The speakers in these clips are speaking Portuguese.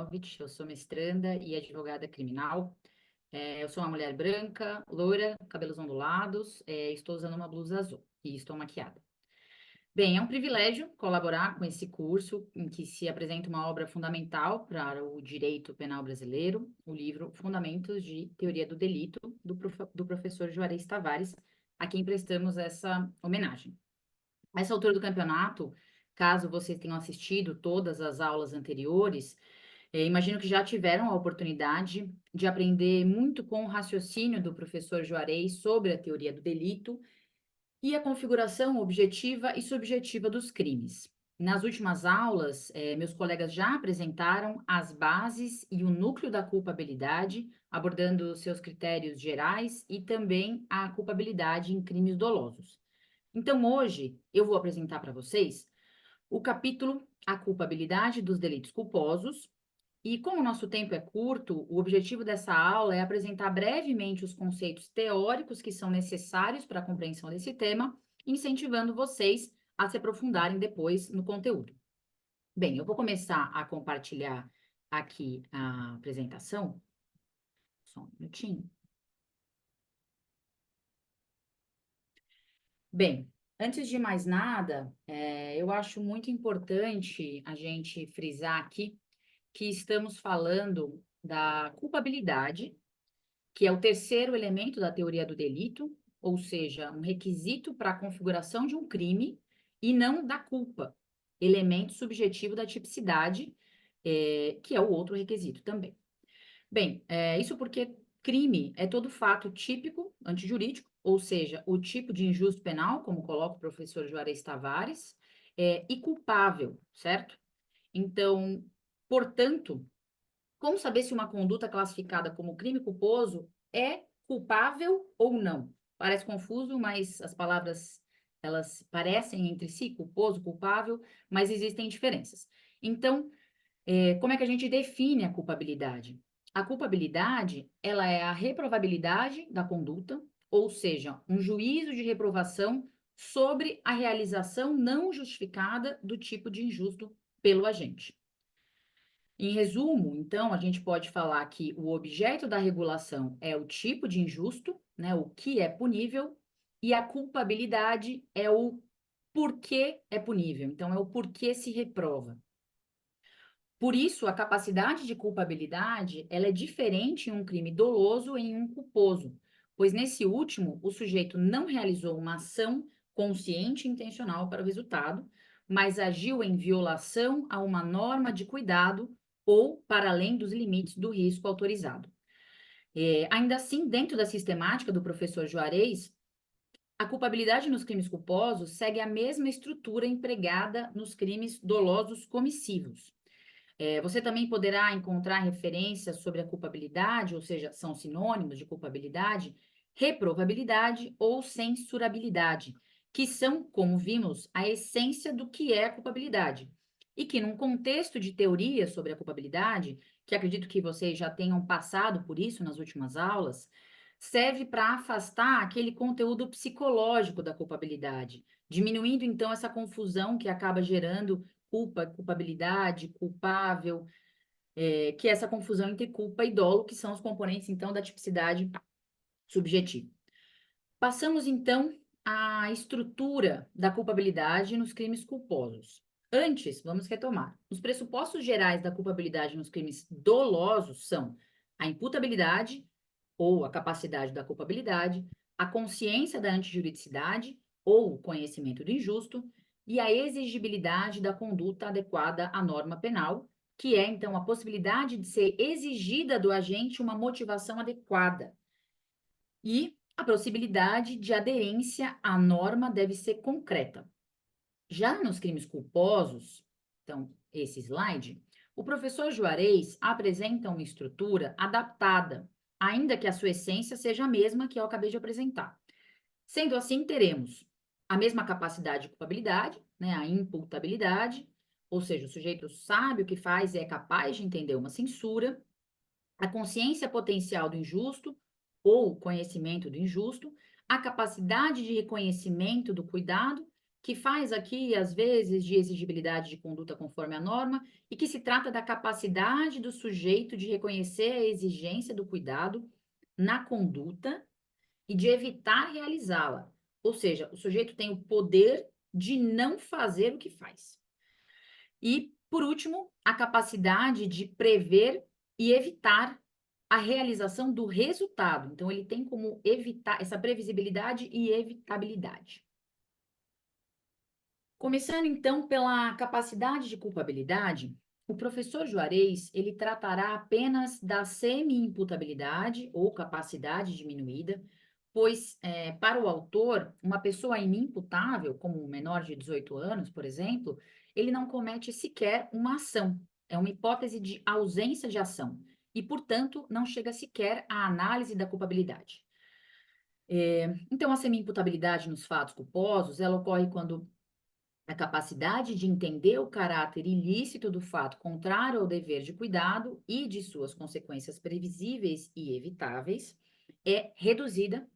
Alvich, eu sou mestranda e advogada criminal. Eu sou uma mulher branca, loira, cabelos ondulados, estou usando uma blusa azul e estou maquiada. Bem, é um privilégio colaborar com esse curso em que se apresenta uma obra fundamental para o direito penal brasileiro, o livro Fundamentos de Teoria do Delito, do professor Juarez Tavares, a quem prestamos essa homenagem. A essa altura do campeonato, caso vocês tenham assistido todas as aulas anteriores, imagino que já tiveram a oportunidade de aprender muito com o raciocínio do professor Juarez sobre a teoria do delito e a configuração objetiva e subjetiva dos crimes. Nas últimas aulas, meus colegas já apresentaram as bases e o núcleo da culpabilidade, abordando seus critérios gerais e também a culpabilidade em crimes dolosos. Então, hoje, eu vou apresentar para vocês o capítulo A Culpabilidade dos Delitos Culposos. E como o nosso tempo é curto, o objetivo dessa aula é apresentar brevemente os conceitos teóricos que são necessários para a compreensão desse tema, incentivando vocês a se aprofundarem depois no conteúdo. Bem, eu vou começar a compartilhar aqui a apresentação. Só um minutinho. Bem, antes de mais nada, eu acho muito importante a gente frisar aqui que estamos falando da culpabilidade, que é o terceiro elemento da teoria do delito, ou seja, um requisito para a configuração de um crime, e não da culpa, elemento subjetivo da tipicidade, que é o outro requisito também. Bem, isso porque crime é todo fato típico, antijurídico, ou seja, o tipo de injusto penal, como coloca o professor Juarez Tavares, e culpável, certo? Então, portanto, como saber se uma conduta classificada como crime culposo é culpável ou não? Parece confuso, mas as palavras, elas parecem entre si, culposo, culpável, mas existem diferenças. Então, como é que a gente define a culpabilidade? A culpabilidade, ela é a reprovabilidade da conduta, ou seja, um juízo de reprovação sobre a realização não justificada do tipo de injusto pelo agente. Em resumo, então, a gente pode falar que o objeto da regulação é o tipo de injusto, né, o que é punível, e a culpabilidade é o porquê é punível, então é o porquê se reprova. Por isso, a capacidade de culpabilidade, ela é diferente em um crime doloso e em um culposo, pois nesse último, o sujeito não realizou uma ação consciente e intencional para o resultado, mas agiu em violação a uma norma de cuidado ou para além dos limites do risco autorizado. Ainda assim, dentro da sistemática do professor Juarez, a culpabilidade nos crimes culposos segue a mesma estrutura empregada nos crimes dolosos comissivos. Você também poderá encontrar referências sobre a culpabilidade, ou seja, são sinônimos de culpabilidade, reprovabilidade ou censurabilidade, que são, como vimos, a essência do que é a culpabilidade. E que, num contexto de teoria sobre a culpabilidade, que acredito que vocês já tenham passado por isso nas últimas aulas, serve para afastar aquele conteúdo psicológico da culpabilidade, diminuindo então essa confusão que acaba gerando culpa, culpabilidade, culpável, que é essa confusão entre culpa e dolo, que são os componentes, então, da tipicidade subjetiva. Passamos, então, à estrutura da culpabilidade nos crimes culposos. Antes, vamos retomar. Os pressupostos gerais da culpabilidade nos crimes dolosos são a imputabilidade, ou a capacidade da culpabilidade, a consciência da antijuridicidade, ou o conhecimento do injusto, e a exigibilidade da conduta adequada à norma penal, que é, então, a possibilidade de ser exigida do agente uma motivação adequada. E a possibilidade de aderência à norma deve ser concreta. Já nos crimes culposos, então, esse slide, o professor Juarez apresenta uma estrutura adaptada, ainda que a sua essência seja a mesma que eu acabei de apresentar. Sendo assim, teremos a mesma capacidade de culpabilidade, né, a imputabilidade, ou seja, o sujeito sabe o que faz e é capaz de entender uma censura, a consciência potencial do injusto, ou conhecimento do injusto, a capacidade de reconhecimento do cuidado, que faz aqui, às vezes, de exigibilidade de conduta conforme a norma, e que se trata da capacidade do sujeito de reconhecer a exigência do cuidado na conduta e de evitar realizá-la. Ou seja, o sujeito tem o poder de não fazer o que faz. E, por último, a capacidade de prever e evitar a realização do resultado. Então, ele tem como evitar essa previsibilidade e evitabilidade. Começando, então, pela capacidade de culpabilidade, o professor Juarez, ele tratará apenas da semi-imputabilidade ou capacidade diminuída, pois, para o autor, uma pessoa inimputável, como um menor de 18 anos, por exemplo, ele não comete sequer uma ação. É uma hipótese de ausência de ação e, portanto, não chega sequer à análise da culpabilidade. Então, a semi-imputabilidade nos fatos culposos, ela ocorre quando a capacidade de entender o caráter ilícito do fato contrário ao dever de cuidado e de suas consequências previsíveis e evitáveis é reduzida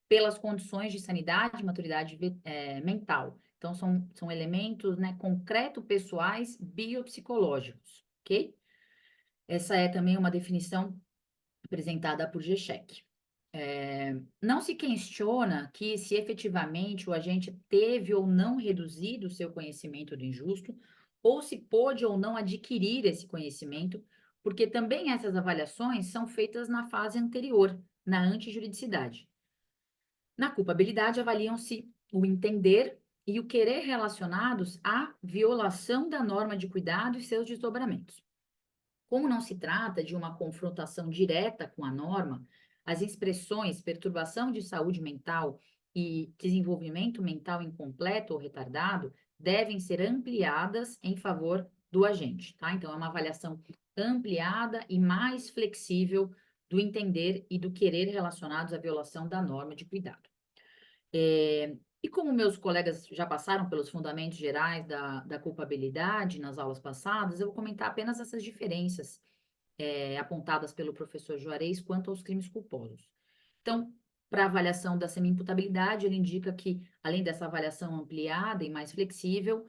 pelas condições de sanidade e maturidade mental. Então, são elementos, né, concreto-pessoais biopsicológicos, ok? Essa é também uma definição apresentada por Geshek. Não se questiona que se efetivamente o agente teve ou não reduzido o seu conhecimento do injusto, ou se pôde ou não adquirir esse conhecimento, porque também essas avaliações são feitas na fase anterior, na antijuridicidade. Na culpabilidade, avaliam-se o entender e o querer relacionados à violação da norma de cuidado e seus desdobramentos. Como não se trata de uma confrontação direta com a norma, as expressões perturbação de saúde mental e desenvolvimento mental incompleto ou retardado devem ser ampliadas em favor do agente, tá? Então, é uma avaliação ampliada e mais flexível do entender e do querer relacionados à violação da norma de cuidado. E como meus colegas já passaram pelos fundamentos gerais da culpabilidade nas aulas passadas, eu vou comentar apenas essas diferenças apontadas pelo professor Juarez quanto aos crimes culposos. Então, para a avaliação da semi-imputabilidade, ele indica que, além dessa avaliação ampliada e mais flexível,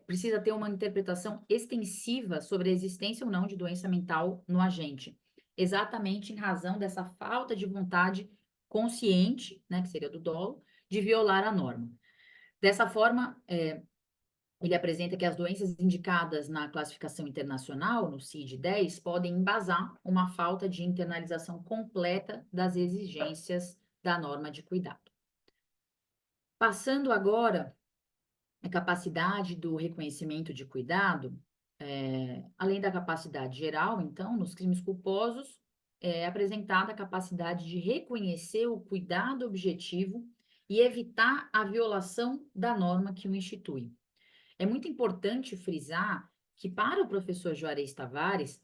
precisa ter uma interpretação extensiva sobre a existência ou não de doença mental no agente, exatamente em razão dessa falta de vontade consciente, né, que seria do dolo, de violar a norma. Dessa forma, ele apresenta que as doenças indicadas na classificação internacional, no CID-10, podem embasar uma falta de internalização completa das exigências da norma de cuidado. Passando agora a capacidade do reconhecimento de cuidado, além da capacidade geral, então, nos crimes culposos, é apresentada a capacidade de reconhecer o cuidado objetivo e evitar a violação da norma que o institui. É muito importante frisar que, para o professor Juarez Tavares,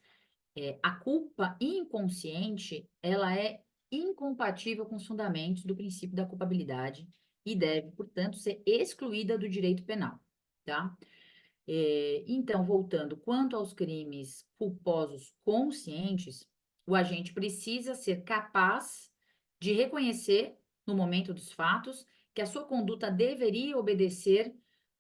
a culpa inconsciente, ela é incompatível com os fundamentos do princípio da culpabilidade e deve, portanto, ser excluída do direito penal, tá? Então, voltando, quanto aos crimes culposos conscientes, o agente precisa ser capaz de reconhecer, no momento dos fatos, que a sua conduta deveria obedecer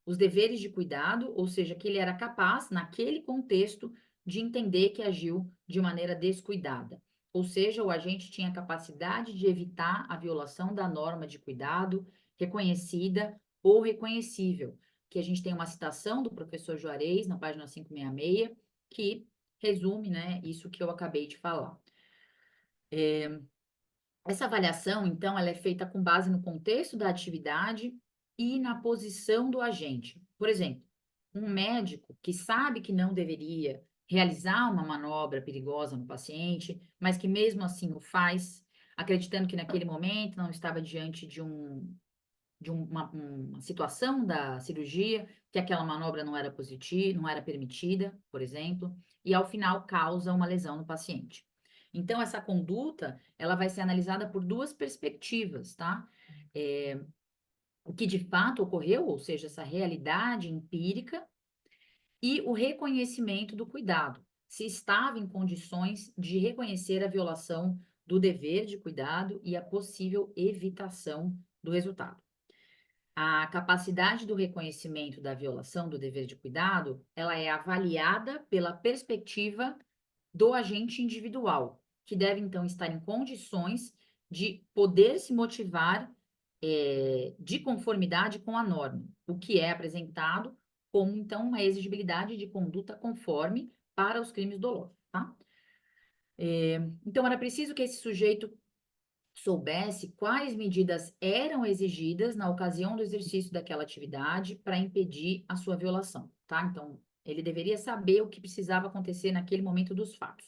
os deveres de cuidado, ou seja, que ele era capaz, naquele contexto, de entender que agiu de maneira descuidada. Ou seja, o agente tinha capacidade de evitar a violação da norma de cuidado reconhecida ou reconhecível, que a gente tem uma citação do professor Juarez, na página 566, que resume, né, isso que eu acabei de falar. Essa avaliação, então, ela é feita com base no contexto da atividade e na posição do agente. Por exemplo, um médico que sabe que não deveria realizar uma manobra perigosa no paciente, mas que mesmo assim o faz, acreditando que naquele momento não estava diante de uma situação da cirurgia, que aquela manobra não era positiva, não era permitida, por exemplo, e ao final causa uma lesão no paciente. Então, essa conduta, ela vai ser analisada por duas perspectivas, tá? O que de fato ocorreu, ou seja, essa realidade empírica, e o reconhecimento do cuidado, se estava em condições de reconhecer a violação do dever de cuidado e a possível evitação do resultado. A capacidade do reconhecimento da violação do dever de cuidado, ela é avaliada pela perspectiva do agente individual, que deve, então, estar em condições de poder se motivar de conformidade com a norma, o que é apresentado como, então, uma exigibilidade de conduta conforme para os crimes dolosos, tá? Então, era preciso que esse sujeito soubesse quais medidas eram exigidas na ocasião do exercício daquela atividade para impedir a sua violação, tá? Então, ele deveria saber o que precisava acontecer naquele momento dos fatos.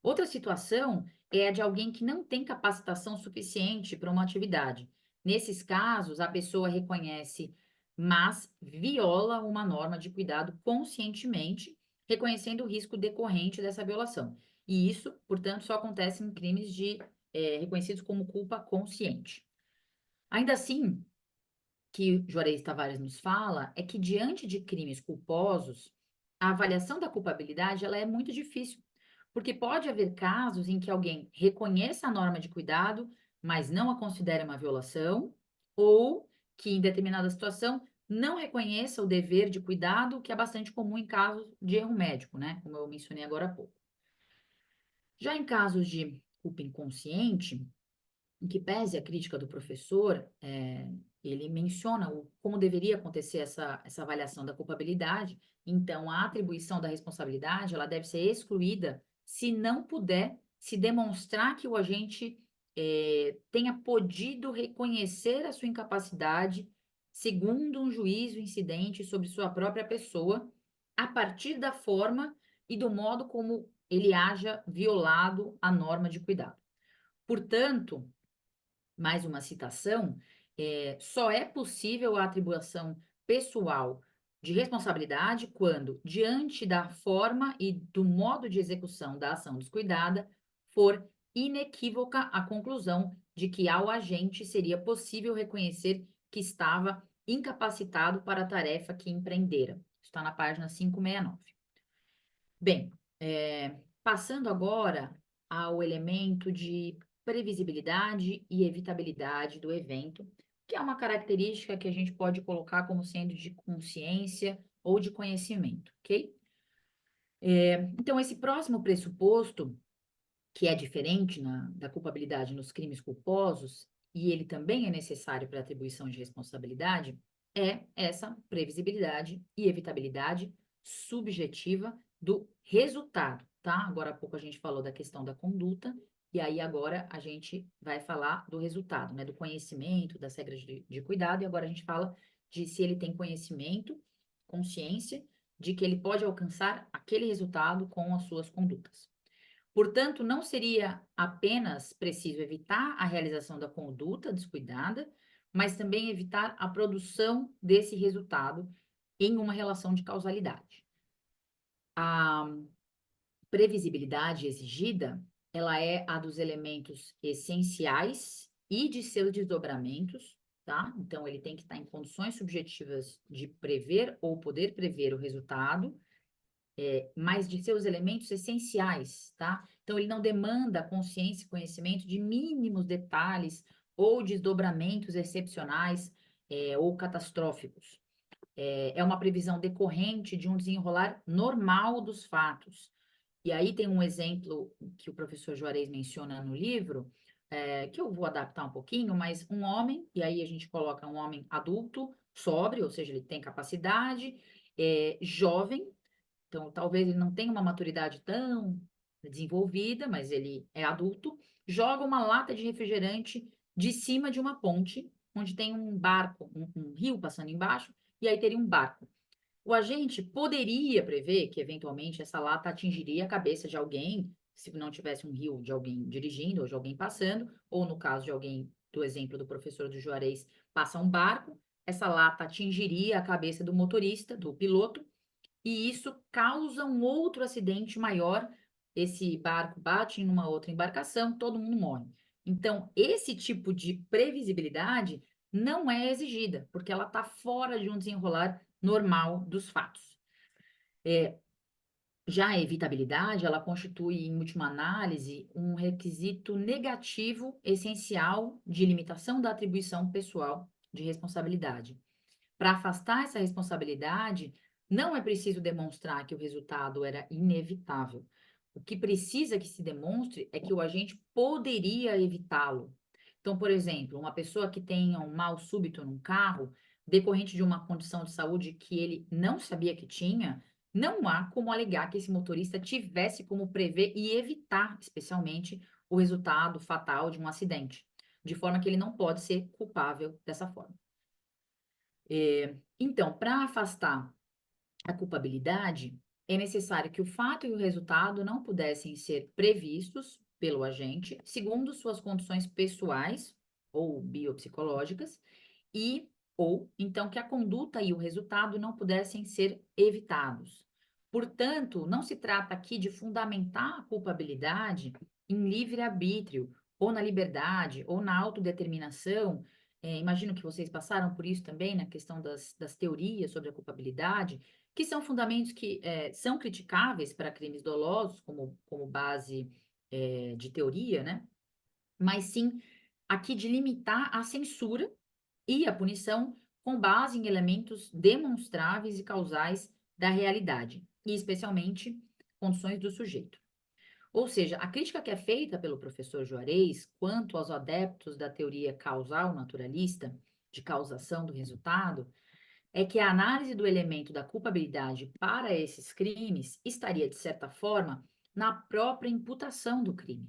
Outra situação é a de alguém que não tem capacitação suficiente para uma atividade. Nesses casos, a pessoa reconhece, mas viola uma norma de cuidado conscientemente, reconhecendo o risco decorrente dessa violação. E isso, portanto, só acontece em crimes reconhecidos como culpa consciente. Ainda assim, que Juarez Tavares nos fala é que diante de crimes culposos, a avaliação da culpabilidade ela é muito difícil, porque pode haver casos em que alguém reconheça a norma de cuidado, mas não a considere uma violação, ou que em determinada situação não reconheça o dever de cuidado, que é bastante comum em casos de erro médico, né? Como eu mencionei agora há pouco. Já em casos de culpa inconsciente, em que pese a crítica do professor, ele menciona como deveria acontecer essa avaliação da culpabilidade. Então, a atribuição da responsabilidade, ela deve ser excluída se não puder se demonstrar que o agente tenha podido reconhecer a sua incapacidade segundo um juízo incidente sobre sua própria pessoa, a partir da forma e do modo como ele haja violado a norma de cuidado. Portanto, mais uma citação, só é possível a atribuição pessoal de responsabilidade quando, diante da forma e do modo de execução da ação descuidada, for inequívoca a conclusão de que ao agente seria possível reconhecer que estava incapacitado para a tarefa que empreendera. Está na página 569. Bem, passando agora ao elemento de previsibilidade e evitabilidade do evento, que é uma característica que a gente pode colocar como sendo de consciência ou de conhecimento, ok? Então, esse próximo pressuposto, que é diferente da culpabilidade nos crimes culposos, e ele também é necessário para a atribuição de responsabilidade, é essa previsibilidade e evitabilidade subjetiva do resultado, tá? Agora há pouco a gente falou da questão da conduta, e aí agora a gente vai falar do resultado, né? Do conhecimento, das regras de cuidado, e agora a gente fala de se ele tem conhecimento, consciência, de que ele pode alcançar aquele resultado com as suas condutas. Portanto, não seria apenas preciso evitar a realização da conduta descuidada, mas também evitar a produção desse resultado em uma relação de causalidade. A previsibilidade exigida, ela é a dos elementos essenciais e de seus desdobramentos, tá? Então, ele tem que estar em condições subjetivas de prever ou poder prever o resultado, mas de seus elementos essenciais, tá? Então, ele não demanda consciência e conhecimento de mínimos detalhes ou desdobramentos excepcionais ou catastróficos. É uma previsão decorrente de um desenrolar normal dos fatos. E aí tem um exemplo que o professor Juarez menciona no livro, que eu vou adaptar um pouquinho, mas um homem, e aí a gente coloca um homem adulto, sóbrio, ou seja, ele tem capacidade, jovem, então, talvez ele não tenha uma maturidade tão desenvolvida, mas ele é adulto, joga uma lata de refrigerante de cima de uma ponte, onde tem um barco, um rio passando embaixo, e aí teria um barco. O agente poderia prever que, eventualmente, essa lata atingiria a cabeça de alguém, se não tivesse um rio de alguém dirigindo ou de alguém passando, ou no caso de alguém, do exemplo do professor do Juarez, passa um barco, essa lata atingiria a cabeça do motorista, do piloto, e isso causa um outro acidente maior. Esse barco bate em uma outra embarcação, todo mundo morre. Então, esse tipo de previsibilidade não é exigida, porque ela está fora de um desenrolar normal dos fatos. Já a evitabilidade, ela constitui, em última análise, um requisito negativo essencial de limitação da atribuição pessoal de responsabilidade. Para afastar essa responsabilidade, não é preciso demonstrar que o resultado era inevitável. O que precisa que se demonstre é que o agente poderia evitá-lo. Então, por exemplo, uma pessoa que tenha um mal súbito num carro, decorrente de uma condição de saúde que ele não sabia que tinha, não há como alegar que esse motorista tivesse como prever e evitar, especialmente, o resultado fatal de um acidente, de forma que ele não pode ser culpável dessa forma. Então, para afastar a culpabilidade, é necessário que o fato e o resultado não pudessem ser previstos pelo agente, segundo suas condições pessoais ou biopsicológicas, e ou então que a conduta e o resultado não pudessem ser evitados. Portanto, não se trata aqui de fundamentar a culpabilidade em livre-arbítrio, ou na liberdade, ou na autodeterminação. Imagino que vocês passaram por isso também na questão das teorias sobre a culpabilidade, que são fundamentos que são criticáveis para crimes dolosos, como base de teoria, né? Mas sim aqui de limitar a censura e a punição com base em elementos demonstráveis e causais da realidade, e especialmente condições do sujeito. Ou seja, a crítica que é feita pelo professor Juarez quanto aos adeptos da teoria causal naturalista, de causação do resultado, é que a análise do elemento da culpabilidade para esses crimes estaria, de certa forma, na própria imputação do crime.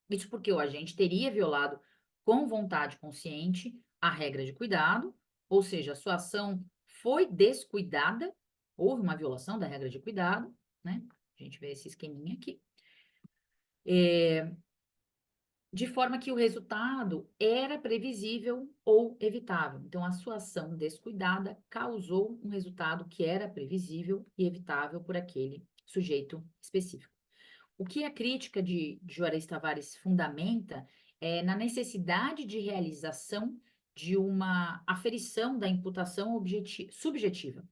Isso porque o agente teria violado com vontade consciente a regra de cuidado, ou seja, a sua ação foi descuidada, houve uma violação da regra de cuidado, né? A gente vê esse esqueminha aqui. De forma que o resultado era previsível ou evitável. Então, a sua ação descuidada causou um resultado que era previsível e evitável por aquele sujeito específico. O que a crítica de Juarez Tavares fundamenta é na necessidade de realização de uma aferição da imputação subjetiva,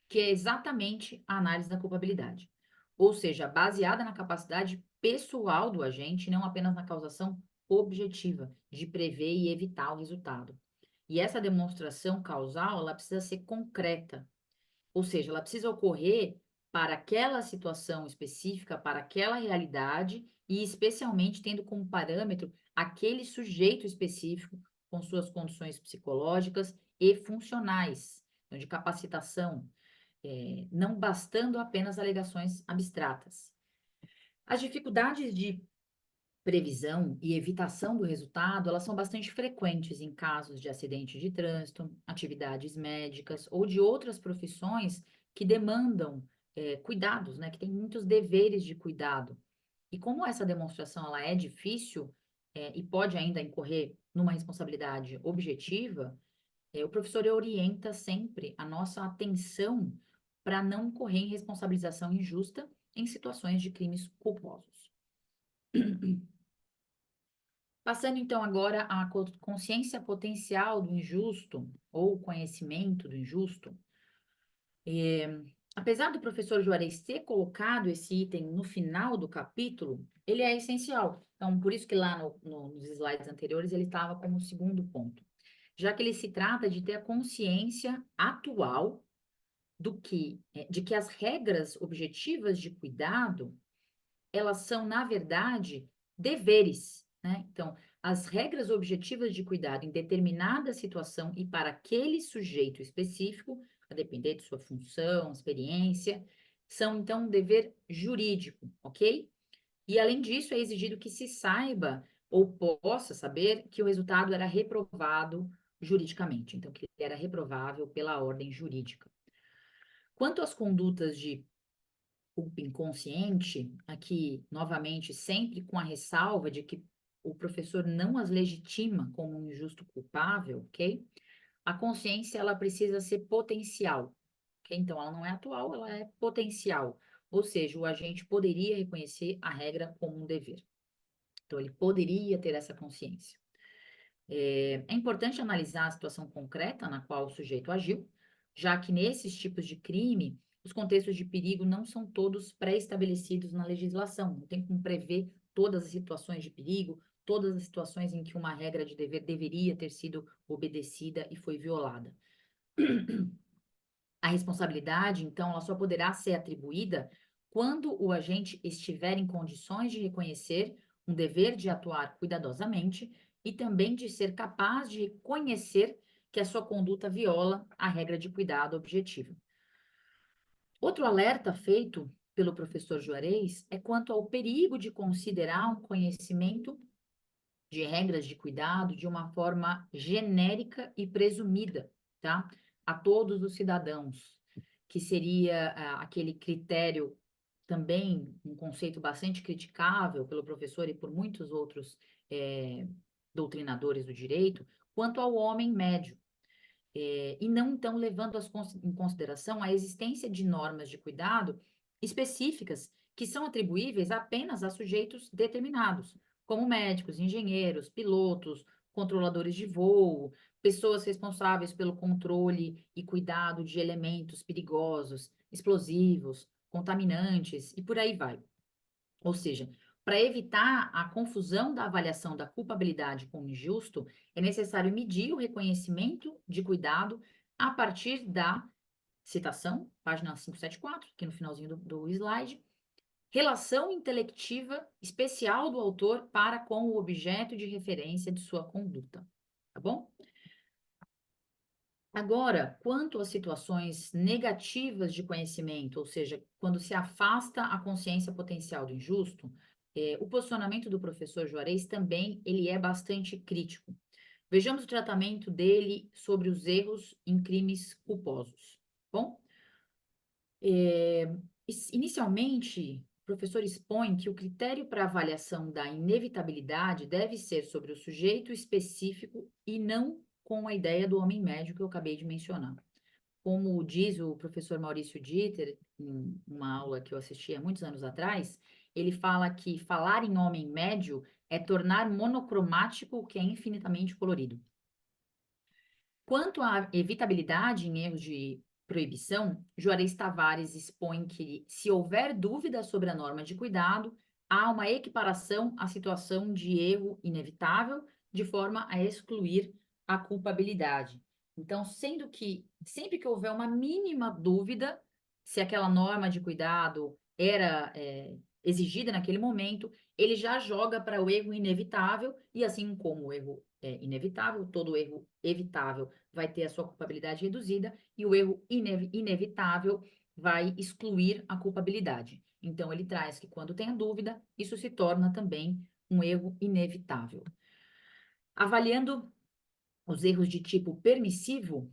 que é exatamente a análise da culpabilidade. Ou seja, baseada na capacidade pessoal do agente, não apenas na causação objetiva de prever e evitar o resultado. E essa demonstração causal, ela precisa ser concreta, ou seja, ela precisa ocorrer para aquela situação específica, para aquela realidade e especialmente tendo como parâmetro aquele sujeito específico com suas condições psicológicas e funcionais, então, de capacitação, não bastando apenas alegações abstratas. As dificuldades de previsão e evitação do resultado, elas são bastante frequentes em casos de acidente de trânsito, atividades médicas ou de outras profissões que demandam cuidados, né, que tem muitos deveres de cuidado. E como essa demonstração ela é difícil e pode ainda incorrer numa responsabilidade objetiva, o professor orienta sempre a nossa atenção para não incorrer em responsabilização injusta em situações de crimes culposos. Passando então agora à consciência potencial do injusto, ou conhecimento do injusto, apesar do professor Juarez ter colocado esse item no final do capítulo, ele é essencial. Então, por isso que lá nos slides anteriores ele estava como segundo ponto, já que ele se trata de ter a consciência atual de que as regras objetivas de cuidado, elas são, na verdade, deveres, né? Então, as regras objetivas de cuidado em determinada situação e para aquele sujeito específico, a depender de sua função, experiência, são, então, um dever jurídico, ok? E, além disso, é exigido que se saiba ou possa saber que o resultado era reprovado juridicamente, então, que ele era reprovável pela ordem jurídica. Quanto às condutas de culpa inconsciente, aqui, novamente, sempre com a ressalva de que o professor não as legitima como um injusto culpável, ok? A consciência, ela precisa ser potencial, ok? Então, ela não é atual, ela é potencial. Ou seja, o agente poderia reconhecer a regra como um dever. Então, ele poderia ter essa consciência. É importante analisar a situação concreta na qual o sujeito agiu, já que nesses tipos de crime, os contextos de perigo não são todos pré-estabelecidos na legislação, não tem como prever todas as situações de perigo, todas as situações em que uma regra de dever deveria ter sido obedecida e foi violada. A responsabilidade, então, ela só poderá ser atribuída quando o agente estiver em condições de reconhecer um dever de atuar cuidadosamente e também de ser capaz de reconhecer que a sua conduta viola a regra de cuidado objetivo. Outro alerta feito pelo professor Juarez é quanto ao perigo de considerar um conhecimento de regras de cuidado de uma forma genérica e presumida, tá? A todos os cidadãos, que seria aquele critério também, um conceito bastante criticável pelo professor e por muitos outros doutrinadores do direito, quanto ao homem médio. E não, então, levando em consideração a existência de normas de cuidado específicas que são atribuíveis apenas a sujeitos determinados, como médicos, engenheiros, pilotos, controladores de voo, pessoas responsáveis pelo controle e cuidado de elementos perigosos, explosivos, contaminantes e por aí vai. Ou seja, para evitar a confusão da avaliação da culpabilidade com o injusto, é necessário medir o reconhecimento de cuidado a partir da citação, página 574, aqui no finalzinho do slide, relação intelectiva especial do autor para com o objeto de referência de sua conduta. Tá bom? Agora, quanto às situações negativas de conhecimento, ou seja, quando se afasta a consciência potencial do injusto, o posicionamento do professor Juarez também ele é bastante crítico. Vejamos o tratamento dele sobre os erros em crimes culposos. Bom, inicialmente, o professor expõe que o critério para avaliação da inevitabilidade deve ser sobre o sujeito específico e não com a ideia do homem médio que eu acabei de mencionar. Como diz o professor Maurício Dieter, em uma aula que eu assisti há muitos anos atrás, ele fala que falar em homem médio é tornar monocromático o que é infinitamente colorido. Quanto à evitabilidade em erros de proibição, Juarez Tavares expõe que, se houver dúvida sobre a norma de cuidado, há uma equiparação à situação de erro inevitável, de forma a excluir a culpabilidade. Então, sendo que, sempre que houver uma mínima dúvida se aquela norma de cuidado era exigida naquele momento, ele já joga para o erro inevitável, e assim como o erro é inevitável, todo erro evitável vai ter a sua culpabilidade reduzida e o erro inevitável vai excluir a culpabilidade. Então, ele traz que quando tem a dúvida, isso se torna também um erro inevitável. Avaliando os erros de tipo permissivo,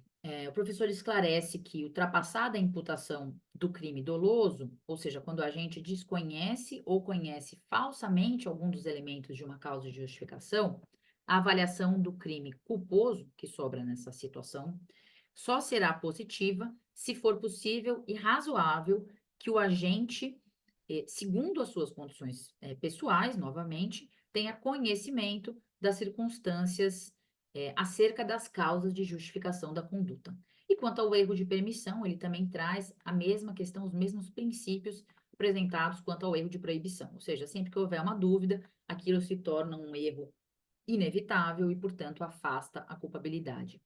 o professor esclarece que, ultrapassada a imputação do crime doloso, ou seja, quando a gente desconhece ou conhece falsamente algum dos elementos de uma causa de justificação, a avaliação do crime culposo, que sobra nessa situação, só será positiva se for possível e razoável que o agente, segundo as suas condições pessoais, novamente, tenha conhecimento das circunstâncias acerca das causas de justificação da conduta. E quanto ao erro de permissão, ele também traz a mesma questão, os mesmos princípios apresentados quanto ao erro de proibição. Ou seja, sempre que houver uma dúvida, aquilo se torna um erro inevitável e, portanto, afasta a culpabilidade.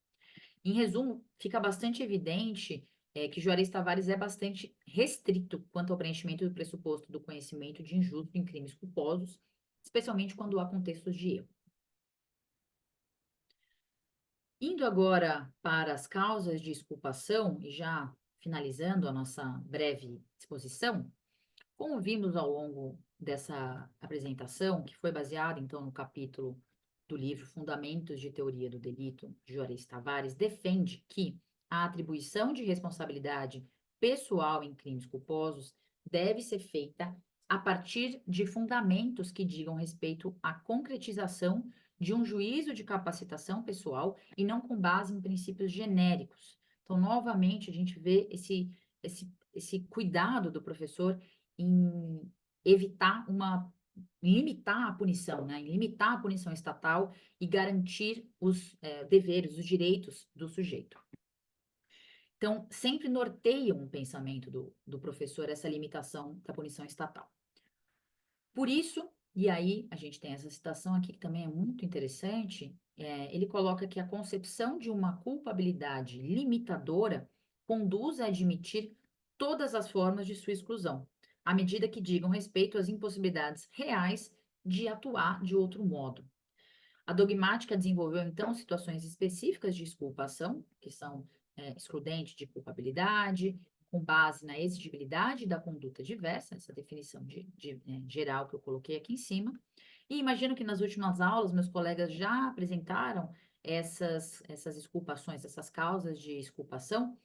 Em resumo, fica bastante evidente que Juarez Tavares é bastante restrito quanto ao preenchimento do pressuposto do conhecimento de injusto em crimes culposos, especialmente quando há contextos de erro. Indo agora para as causas de exculpação, e já finalizando a nossa breve exposição, como vimos ao longo dessa apresentação, que foi baseada, então, no capítulo do livro Fundamentos de Teoria do Delito, de Juarez Tavares, defende que a atribuição de responsabilidade pessoal em crimes culposos deve ser feita a partir de fundamentos que digam respeito à concretização de um juízo de capacitação pessoal e não com base em princípios genéricos. Então, novamente, a gente vê esse cuidado do professor em evitar em limitar a punição, né? Em limitar a punição estatal e garantir os deveres, os direitos do sujeito. Então, sempre norteiam o pensamento do professor essa limitação da punição estatal. Por isso, E aí, a gente tem essa citação aqui que também é muito interessante. Ele coloca que a concepção de uma culpabilidade limitadora conduz a admitir todas as formas de sua exclusão, à medida que digam respeito às impossibilidades reais de atuar de outro modo. A dogmática desenvolveu, então, situações específicas de exculpação, que são excludente de culpabilidade, com base na exigibilidade da conduta diversa, essa definição geral que eu coloquei aqui em cima. E imagino que nas últimas aulas, meus colegas já apresentaram essas exculpações, essas causas de exculpação.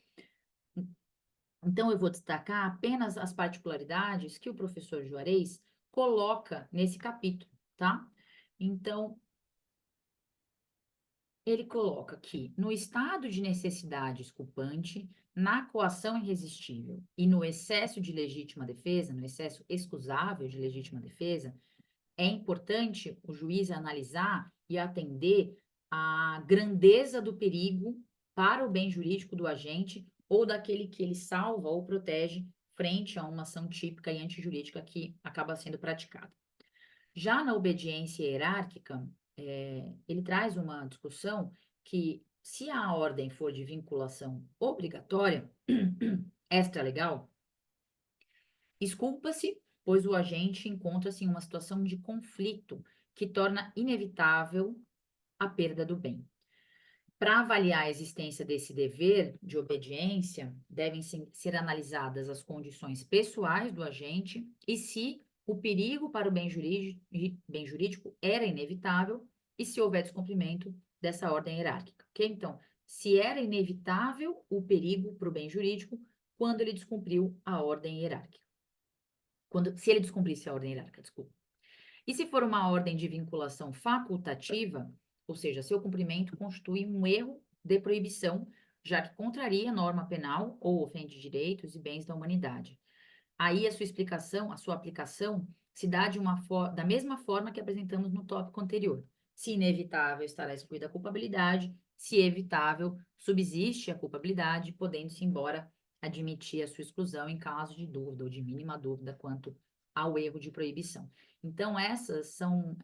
Então, eu vou destacar apenas as particularidades que o professor Juarez coloca nesse capítulo, tá? Então, ele coloca que no estado de necessidade exculpante, na coação irresistível e no excesso de legítima defesa, no excesso excusável de legítima defesa, é importante o juiz analisar e atender à grandeza do perigo para o bem jurídico do agente ou daquele que ele salva ou protege frente a uma ação típica e antijurídica que acaba sendo praticada. Já na obediência hierárquica, ele traz uma discussão que, se a ordem for de vinculação obrigatória, extralegal, exculpa-se, pois o agente encontra-se em uma situação de conflito que torna inevitável a perda do bem. Para avaliar a existência desse dever de obediência, devem ser analisadas as condições pessoais do agente e se o perigo para o bem jurídico era inevitável e se houver descumprimento dessa ordem hierárquica. Okay? Então, se era inevitável o perigo para o bem jurídico quando ele descumpriu a ordem hierárquica. Se ele descumprisse a ordem hierárquica, desculpa. E se for uma ordem de vinculação facultativa, ou seja, seu cumprimento constitui um erro de proibição, já que contraria a norma penal ou ofende direitos e bens da humanidade. Aí a sua explicação, a sua aplicação, se dá da mesma forma que apresentamos no tópico anterior. Se inevitável, estará excluída a culpabilidade, se evitável, subsiste a culpabilidade, podendo-se embora admitir a sua exclusão em caso de dúvida ou de mínima dúvida quanto ao erro de proibição. Então, essas são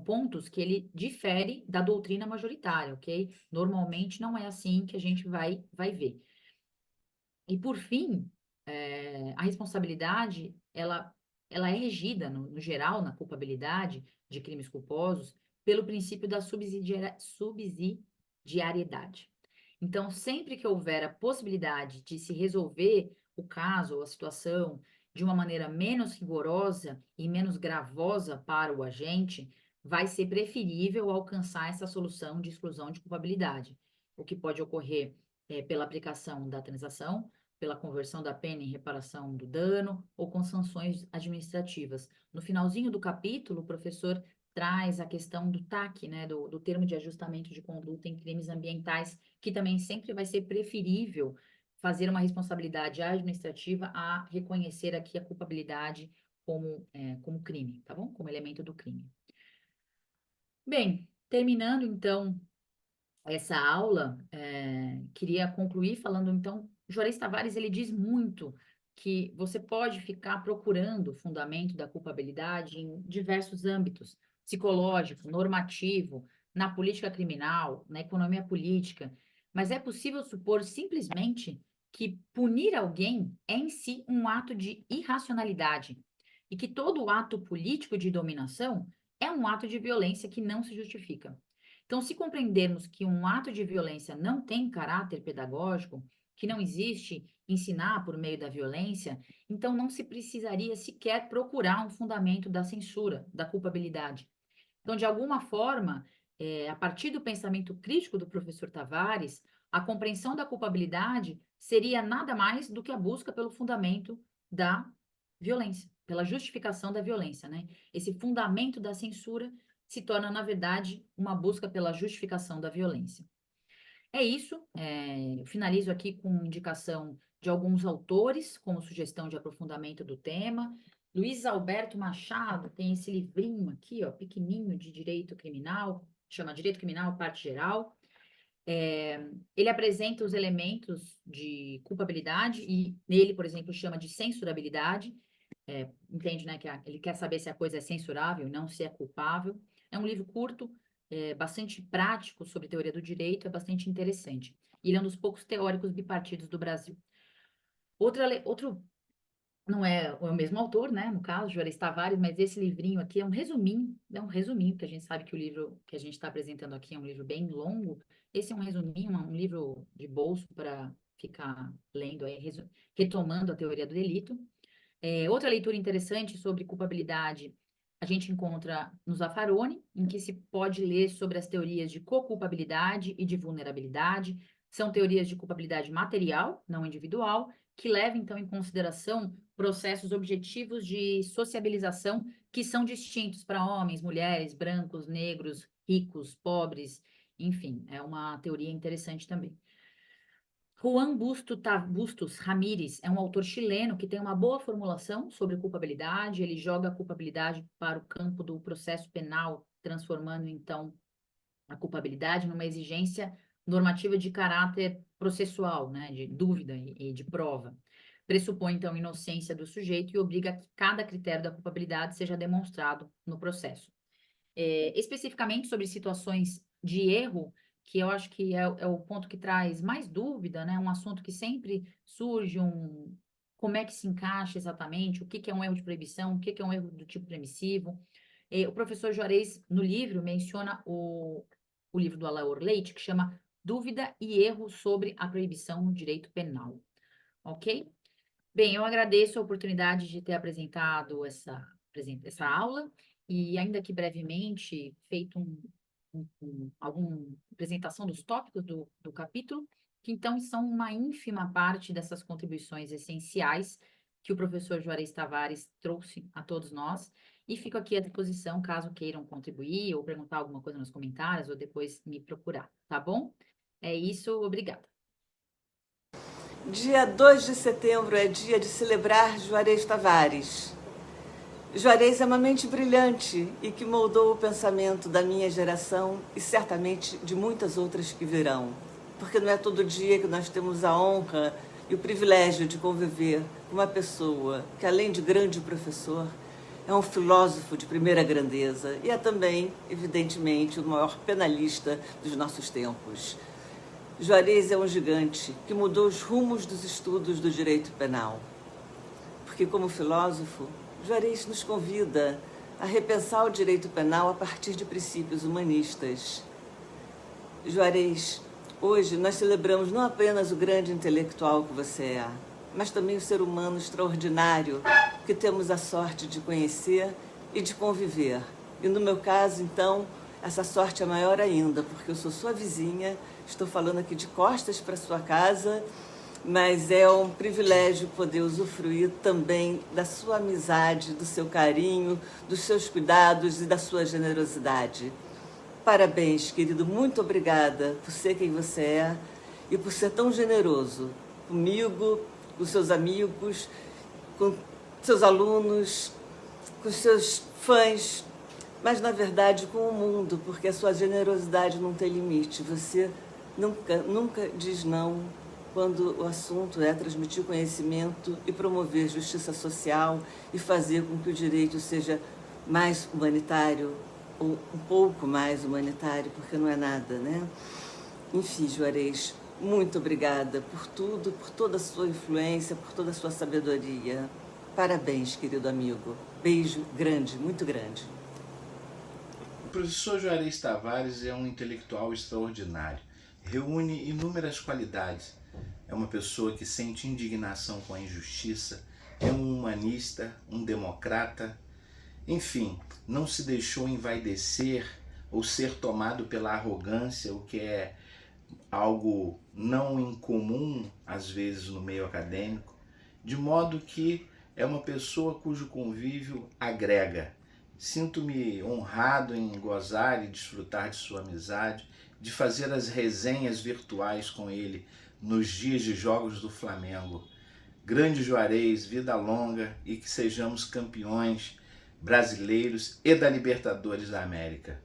pontos que ele difere da doutrina majoritária, ok? Normalmente não é assim que a gente vai ver. E, por fim, a responsabilidade, ela é regida, no geral, na culpabilidade de crimes culposos, pelo princípio da subsidiariedade. Então, sempre que houver a possibilidade de se resolver o caso ou a situação de uma maneira menos rigorosa e menos gravosa para o agente, vai ser preferível alcançar essa solução de exclusão de culpabilidade, o que pode ocorrer pela aplicação da transação, pela conversão da pena em reparação do dano ou com sanções administrativas. No finalzinho do capítulo, o professor traz a questão do TAC, né, do termo de ajustamento de conduta em crimes ambientais, que também sempre vai ser preferível fazer uma responsabilidade administrativa a reconhecer aqui a culpabilidade como crime, tá bom? Como elemento do crime. Bem, terminando então essa aula, queria concluir falando então, Juarez Tavares, ele diz muito que você pode ficar procurando o fundamento da culpabilidade em diversos âmbitos, psicológico, normativo, na política criminal, na economia política, mas é possível supor simplesmente que punir alguém é em si um ato de irracionalidade e que todo ato político de dominação é um ato de violência que não se justifica. Então, se compreendermos que um ato de violência não tem caráter pedagógico, que não existe ensinar por meio da violência, então não se precisaria sequer procurar um fundamento da censura, da culpabilidade. Então, de alguma forma, a partir do pensamento crítico do professor Tavares, a compreensão da culpabilidade seria nada mais do que a busca pelo fundamento da violência, pela justificação da violência, né? Esse fundamento da censura se torna, na verdade, uma busca pela justificação da violência. É isso, eu finalizo aqui com indicação de alguns autores, como sugestão de aprofundamento do tema. Luiz Alberto Machado tem esse livrinho aqui, ó, pequenininho, de direito criminal, chama Direito Criminal, parte geral. Ele apresenta os elementos de culpabilidade e nele, por exemplo, chama de censurabilidade. entende, né, que ele quer saber se a coisa é censurável e não se é culpável. É um livro curto, bastante prático sobre teoria do direito, é bastante interessante. Ele é um dos poucos teóricos bipartidos do Brasil. Outro não é o mesmo autor, né? No caso, Juarez Tavares, mas esse livrinho aqui é um resuminho, porque a gente sabe que o livro que a gente está apresentando aqui é um livro bem longo. Esse é um resuminho, um livro de bolso para ficar lendo aí, retomando a teoria do delito. Outra leitura interessante sobre culpabilidade a gente encontra no Zaffaroni, em que se pode ler sobre as teorias de co-culpabilidade e de vulnerabilidade. São teorias de culpabilidade material, não individual, que levam, então, em consideração processos objetivos de sociabilização que são distintos para homens, mulheres, brancos, negros, ricos, pobres, enfim, é uma teoria interessante também. Juan Bustos Ramírez é um autor chileno que tem uma boa formulação sobre culpabilidade. Ele joga a culpabilidade para o campo do processo penal, transformando, então, a culpabilidade numa exigência normativa de caráter processual, né, de dúvida e de prova. Pressupõe, então, inocência do sujeito e obriga que cada critério da culpabilidade seja demonstrado no processo. Especificamente sobre situações de erro, que eu acho que é o ponto que traz mais dúvida, né? Um assunto que sempre surge, como é que se encaixa exatamente, o que que é um erro de proibição, o que que é um erro do tipo permissivo. O professor Juarez, no livro, menciona o livro do Alaor Leite, que chama Dúvida e Erro sobre a Proibição no Direito Penal. Ok? Bem, eu agradeço a oportunidade de ter apresentado essa aula e, ainda que brevemente, feito alguma apresentação dos tópicos do capítulo, que então são uma ínfima parte dessas contribuições essenciais que o professor Juarez Tavares trouxe a todos nós, e fico aqui à disposição caso queiram contribuir ou perguntar alguma coisa nos comentários ou depois me procurar, tá bom? É isso, obrigada. Dia 2 de setembro é dia de celebrar Juarez Tavares. Juarez é uma mente brilhante e que moldou o pensamento da minha geração e certamente de muitas outras que virão. Porque não é todo dia que nós temos a honra e o privilégio de conviver com uma pessoa que, além de grande professor, é um filósofo de primeira grandeza e é também, evidentemente, o maior penalista dos nossos tempos. Juarez é um gigante que mudou os rumos dos estudos do direito penal. Porque, como filósofo, Juarez nos convida a repensar o direito penal a partir de princípios humanistas. Juarez, hoje nós celebramos não apenas o grande intelectual que você é, mas também o ser humano extraordinário que temos a sorte de conhecer e de conviver. E no meu caso, então, essa sorte é maior ainda, porque eu sou sua vizinha, estou falando aqui de costas para sua casa, mas é um privilégio poder usufruir também da sua amizade, do seu carinho, dos seus cuidados e da sua generosidade. Parabéns, querido, muito obrigada por ser quem você é e por ser tão generoso comigo, com seus amigos, com seus alunos, com seus fãs, mas, na verdade, com o mundo, porque a sua generosidade não tem limite. Você nunca diz não quando o assunto é transmitir conhecimento e promover justiça social e fazer com que o direito seja mais humanitário, ou um pouco mais humanitário, porque não é nada, né? Enfim, Juarez, muito obrigada por tudo, por toda a sua influência, por toda a sua sabedoria. Parabéns, querido amigo. Beijo grande, muito grande. O professor Juarez Tavares é um intelectual extraordinário. Reúne inúmeras qualidades. É uma pessoa que sente indignação com a injustiça, é um humanista, um democrata. Enfim, não se deixou envaidecer ou ser tomado pela arrogância, o que é algo não incomum, às vezes, no meio acadêmico, de modo que é uma pessoa cujo convívio agrega. Sinto-me honrado em gozar e desfrutar de sua amizade, de fazer as resenhas virtuais com ele nos dias de jogos do Flamengo. Grande Juarez, vida longa e que sejamos campeões brasileiros e da Libertadores da América.